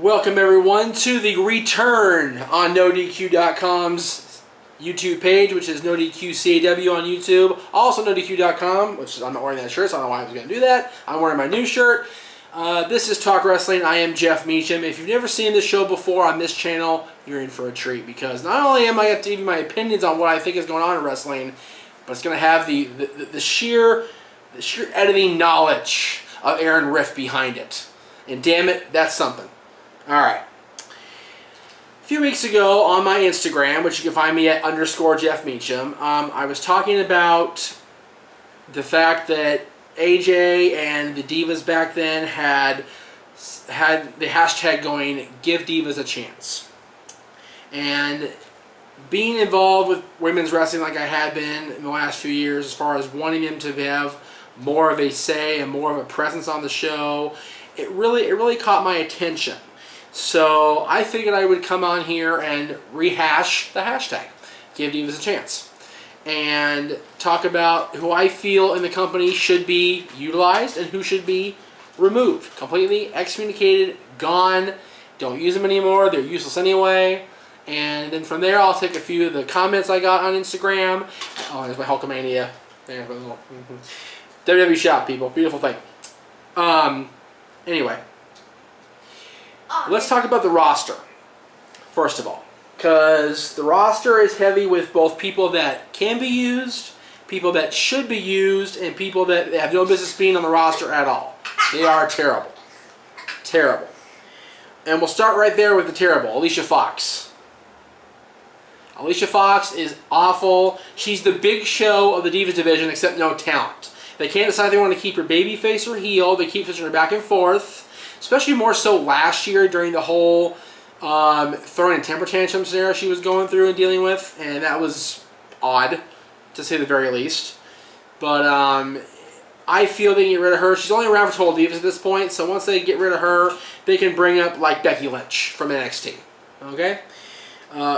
Welcome everyone to the return on NoDQ.com's YouTube page, which is NoDQCAW on YouTube. Also NoDQ.com, which I'm not wearing that shirt, so I don't know why I was going to do that. I'm wearing my new shirt. This is Talk Wrestling. I am Jeff Meacham. If you've never seen this show before on this channel, you're in for a treat, because not only am I going to give you my opinions on what I think is going on in wrestling, but it's going to have the sheer editing knowledge of Aaron Riff behind it. And damn it, that's something. Alright. A few weeks ago on my Instagram, which you can find me at _Jeff Meacham, I was talking about the fact that AJ and the Divas back then had the hashtag going, "Give Divas a Chance." And being involved with women's wrestling like I had been in the last few years, as far as wanting them to have more of a say and more of a presence on the show, it really caught my attention. So I figured I would come on here and rehash the hashtag, "Give Divas a Chance," and talk about who I feel in the company should be utilized and who should be removed, completely excommunicated, gone, don't use them anymore, they're useless anyway. And then from there I'll take a few of the comments I got on Instagram. Oh, there's my Hulkamania. There's my little WWE shop, people. Beautiful thing. Anyway. Let's talk about the roster, first of all. Because the roster is heavy with both people that can be used, people that should be used, and people that have no business being on the roster at all. They are terrible. Terrible. And we'll start right there with the terrible, Alicia Fox. Alicia Fox is awful. She's the big show of the Divas division, except no talent. They can't decide if they want to keep her babyface or heel. They keep switching her back and forth. Especially more so last year during the whole throwing in temper tantrum scenario she was going through and dealing with. And that was odd, to say the very least. But I feel they can get rid of her. She's only around for Total Divas at this point. So once they get rid of her, they can bring up like Becky Lynch from NXT. Okay?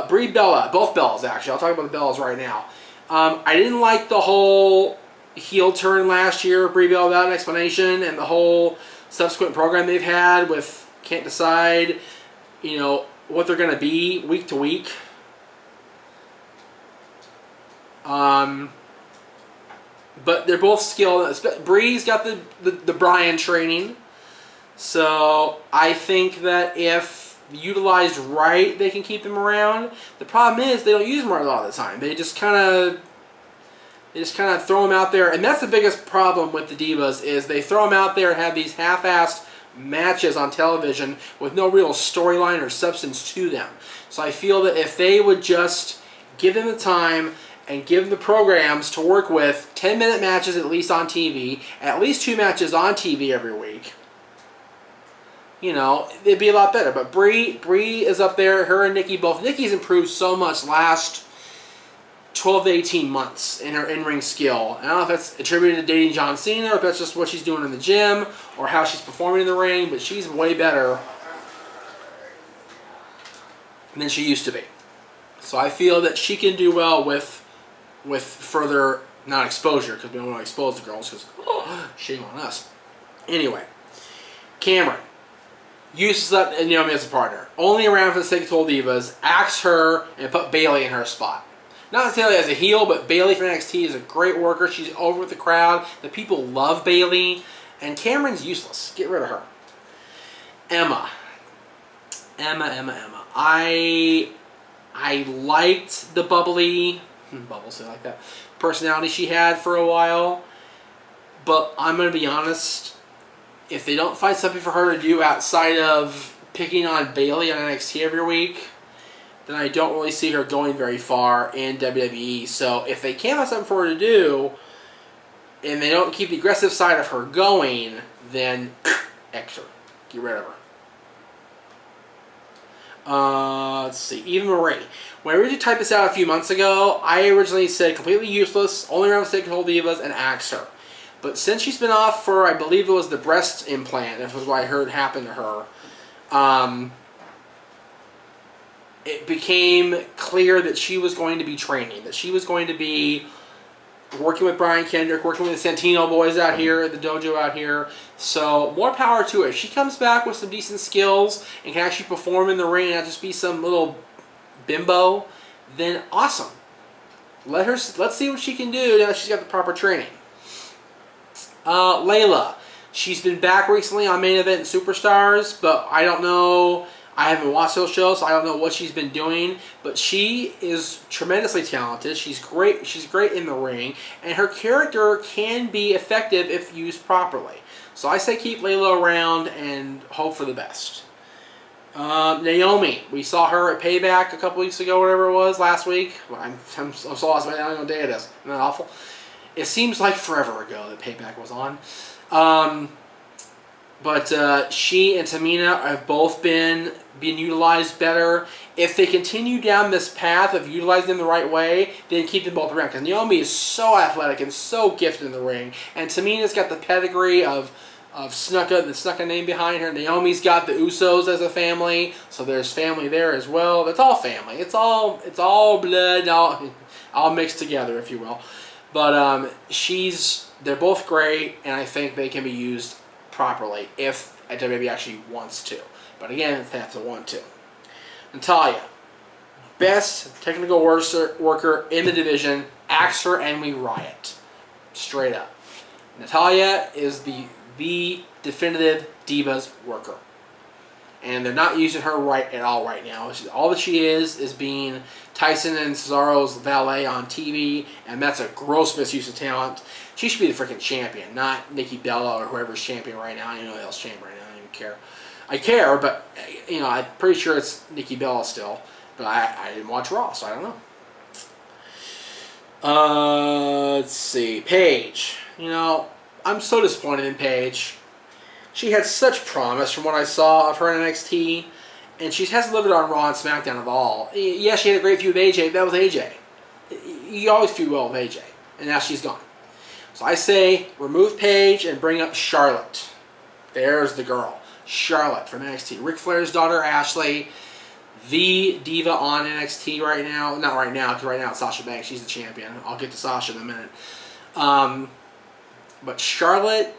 Brie Bella. Both Bellas, actually. I'll talk about the Bellas right now. I didn't like the whole heel turn last year, Brie Bella, without an explanation, and the whole subsequent program they've had with can't decide, you know, what they're going to be week to week. But they're both skilled. Brie's got the Bryan training, so I think that if utilized right, they can keep them around. The problem is they don't use them a lot of the time. They just kind of throw them out there, and that's the biggest problem with the Divas, is they throw them out there and have these half-assed matches on television with no real storyline or substance to them. So I feel that if they would just give them the time and give them the programs to work with, 10-minute matches at least on TV, at least 2 matches on TV every week, you know, it'd be a lot better. But Brie is up there, her and Nikki both. Nikki's improved so much last 12 to 18 months in her in-ring skill. I don't know if that's attributed to dating John Cena, or if that's just what she's doing in the gym, or how she's performing in the ring, but she's way better than she used to be. So I feel that she can do well with further, not exposure, because we don't want to expose the girls, because shame on us. Anyway, Cameron. Uses Naomi as a partner. Only around for the sake of Total Divas. Axe her and put Bayley in her spot. Not necessarily as a heel, but Bayley from NXT is a great worker. She's over with the crowd. The people love Bayley. And Cameron's useless. Get rid of her. Emma. I liked the bubbly, bubbles, I like that, personality she had for a while. But I'm going to be honest, if they don't find something for her to do outside of picking on Bayley on NXT every week, then I don't really see her going very far in WWE. So if they can't have something for her to do, and they don't keep the aggressive side of her going, then X her. Get rid of her. Let's see. Eva Marie. When I originally typed this out a few months ago, I originally said completely useless, only around the sake of Total Divas, and axe her. But since she's been off for, I believe it was the breast implant, that was what I heard happened to her, it became clear that she was going to be training, that she was going to be working with Brian Kendrick, working with the Santino boys out here, the dojo out here. So more power to her. If she comes back with some decent skills and can actually perform in the ring and not just be some little bimbo, then awesome. Let's see what she can do now that she's got the proper training. Layla. She's been back recently on Main Event and Superstars, but I don't know. I haven't watched those shows, so I don't know what she's been doing. But she is tremendously talented. She's great. She's great in the ring, and her character can be effective if used properly. So I say keep Layla around and hope for the best. Naomi, we saw her at Payback a couple weeks ago, whatever it was, last week. I'm so lost. I don't know what day it is. Isn't that awful? It seems like forever ago that Payback was on. But she and Tamina have both been utilized better. If they continue down this path of utilizing them the right way, then keep them both around. Because Naomi is so athletic and so gifted in the ring. And Tamina's got the pedigree of Snuka, the Snuka name behind her. Naomi's got the Usos as a family, so there's family there as well. That's all family. It's all blood, all mixed together, if you will. But they're both great, and I think they can be used properly if WWE actually wants to. But again, they have to want to. Natalia, best technical worker in the division. Axe her and we riot. Straight up. Natalia is the definitive Divas worker. And they're not using her right at all right now. All that she is being Tyson and Cesaro's valet on TV, and that's a gross misuse of talent. She should be the freaking champion, not Nikki Bella or whoever's champion right now. I don't know who else champion right now. I don't even care. I care, but I'm pretty sure it's Nikki Bella still. But I didn't watch Raw, so I don't know. Let's see. Paige. I'm so disappointed in Paige. She had such promise from what I saw of her in NXT, and she hasn't delivered on Raw and SmackDown at all. Yeah, she had a great feud with AJ, but that was AJ. You always feud well with AJ, and now she's gone. So I say remove Paige and bring up Charlotte. There's the girl. Charlotte from NXT. Ric Flair's daughter, Ashley, the diva on NXT right now. Not right now, because right now it's Sasha Banks. She's the champion. I'll get to Sasha in a minute. But Charlotte,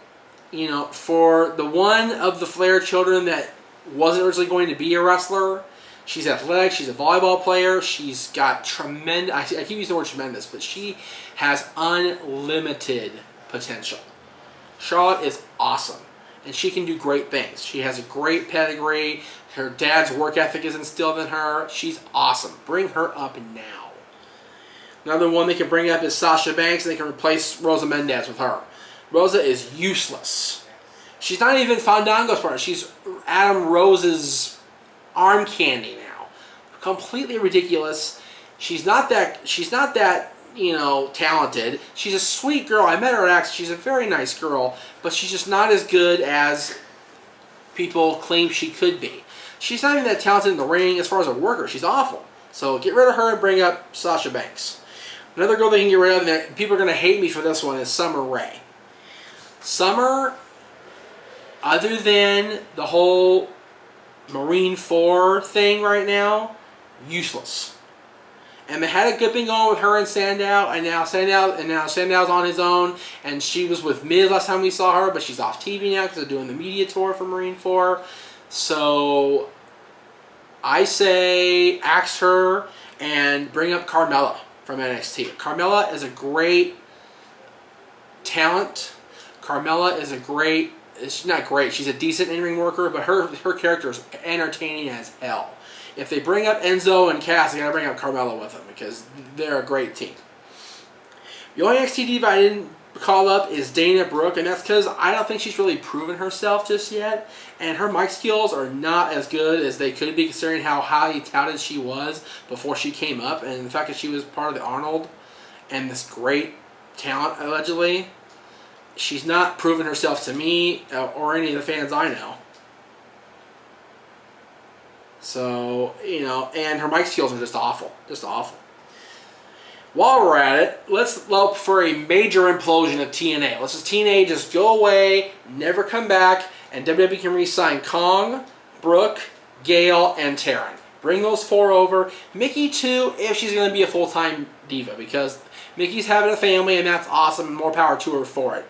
for the one of the Flair children that wasn't originally going to be a wrestler, she's athletic, she's a volleyball player, she's got tremendous, I keep using the word tremendous, but she has unlimited potential. Charlotte is awesome, and she can do great things. She has a great pedigree, her dad's work ethic is instilled in her, she's awesome. Bring her up now. Another one they can bring up is Sasha Banks, and they can replace Rosa Mendez with her. Rosa is useless. She's not even Fandango's partner. She's Adam Rose's arm candy now. Completely ridiculous. She's not that talented. She's a sweet girl. I met her at Axe. She's a very nice girl, but she's just not as good as people claim she could be. She's not even that talented in the ring as far as a worker. She's awful. So get rid of her and bring up Sasha Banks. Another girl they can get rid of, and people are going to hate me for this one, is Summer Rae. Summer, other than the whole Marine 4 thing right now, useless. And they had a good thing going with her and Sandow, and now Sandow's on his own, and she was with Miz last time we saw her, but she's off TV now because they're doing the media tour for Marine 4. So I say axe her and bring up Carmella from NXT. Carmella is a great talent. Carmella is she's not great, she's a decent in-ring worker, but her character is entertaining as hell. If they bring up Enzo and Cass, they gotta bring up Carmella with them because they're a great team. The only NXT diva I didn't call up is Dana Brooke, and that's because I don't think she's really proven herself just yet, and her mic skills are not as good as they could be considering how highly touted she was before she came up, and the fact that she was part of the Arnold and this great talent, allegedly. She's not proven herself to me or any of the fans I know. So, and her mic skills are just awful. Just awful. While we're at it, let's look for a major implosion of TNA. Let's just TNA just go away, never come back, and WWE can re-sign Kong, Brooke, Gale, and Taryn. Bring those 4 over. Mickie too, if she's going to be a full-time diva, because Mickey's having a family and that's awesome and more power to her for it.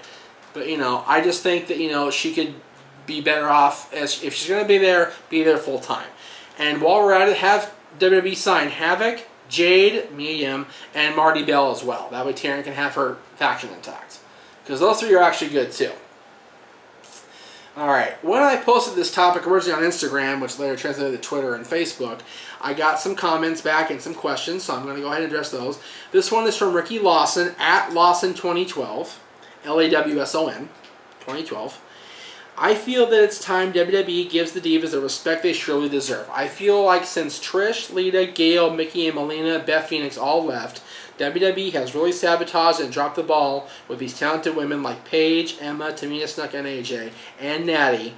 But, you know, I just think that, you know, she could be better off as if she's going to be there full-time. And while we're at it, have WWE sign Havoc, Jade, Mia Yim, and Marty Bell as well. That way Taryn can have her faction intact. Because those 3 are actually good too. Alright, when I posted this topic originally on Instagram, which later translated to Twitter and Facebook, I got some comments back and some questions, so I'm going to go ahead and address those. This one is from Ricky Lawson, at Lawson2012, Lawson 2012. I feel that it's time WWE gives the Divas the respect they surely deserve. I feel like since Trish, Lita, Gail, Mickie, and Melina, Beth Phoenix all left, WWE has really sabotaged and dropped the ball with these talented women like Paige, Emma, Tamina Snuka, and AJ, and Natty,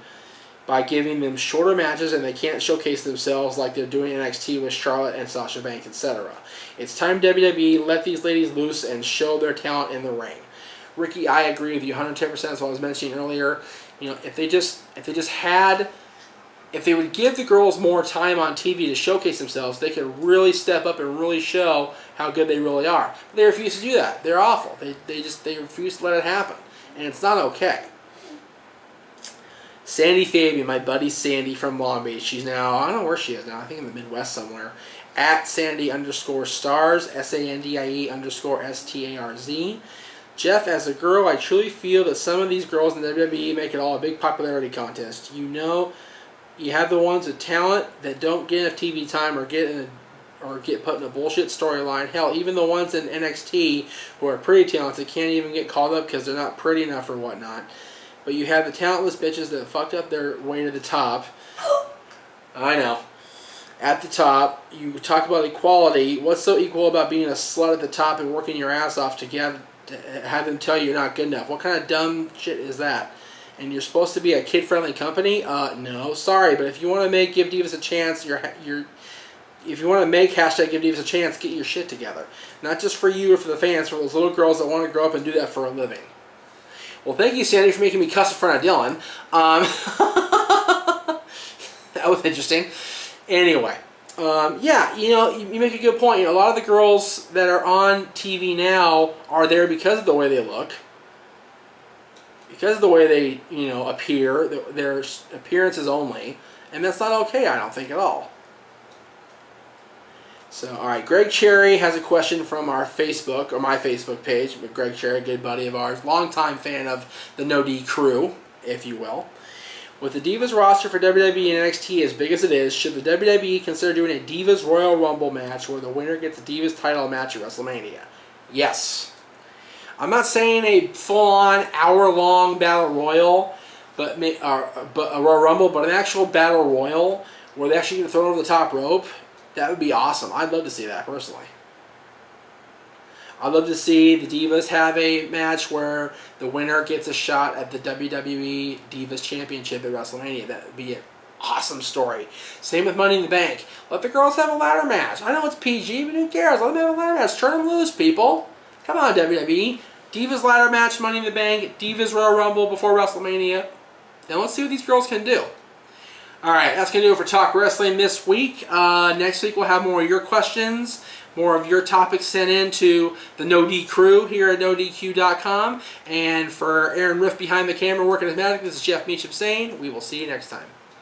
by giving them shorter matches and they can't showcase themselves like they're doing in NXT with Charlotte and Sasha Banks, etc. It's time WWE let these ladies loose and show their talent in the ring. Ricky, I agree with you 110%, as I was mentioning earlier. You know, if they would give the girls more time on TV to showcase themselves, they could really step up and really show how good they really are. But they refuse to do that. They're awful. They refuse to let it happen. And it's not okay. Sandy Fabian, my buddy Sandy from Long Beach. She's now, I don't know where she is now. I think in the Midwest somewhere. At Sandy_stars, SANDIE_STARZ. Jeff, as a girl, I truly feel that some of these girls in the WWE make it all a big popularity contest. You know, you have the ones with talent that don't get enough TV time or get put in a bullshit storyline. Hell, even the ones in NXT who are pretty talented can't even get called up because they're not pretty enough or whatnot. But you have the talentless bitches that fucked up their way to the top. I know. At the top, you talk about equality. What's so equal about being a slut at the top and working your ass off to have them tell you you're not good enough? What kind of dumb shit is that? And you're supposed to be a kid-friendly company? No, sorry, but if you want to give Divas a chance, if you want to make hashtag Give Divas a Chance, get your shit together. Not just for you or for the fans, for those little girls that want to grow up and do that for a living. Well, thank you, Sandy, for making me cuss in front of Dylan. That was interesting. Anyway, yeah, you know, you make a good point. You know, a lot of the girls that are on TV now are there because of the way they look, because of the way they, you know, appear, their appearances only, and that's not okay, I don't think, at all. So, alright, Greg Cherry has a question from our Facebook, or my Facebook page. Greg Cherry, a good buddy of ours, longtime fan of the No D crew, if you will. With the Divas roster for WWE and NXT as big as it is, should the WWE consider doing a Divas Royal Rumble match where the winner gets a Divas title match at WrestleMania? Yes. I'm not saying a full-on hour-long battle royal, but a Royal Rumble, but an actual battle royal where they actually get thrown over the top rope. That would be awesome. I'd love to see that, personally. I'd love to see the Divas have a match where the winner gets a shot at the WWE Divas Championship at WrestleMania. That would be an awesome story. Same with Money in the Bank. Let the girls have a ladder match. I know it's PG, but who cares? Let them have a ladder match. Turn them loose, people. Come on, WWE. Divas ladder match, Money in the Bank, Divas Royal Rumble before WrestleMania. Now let's see what these girls can do. Alright, that's going to do it for Talk Wrestling this week. Next week we'll have more of your questions, more of your topics sent in to the No D crew here at NoDQ.com. And for Aaron Riff behind the camera working his magic, this is Jeff Meacham saying we will see you next time.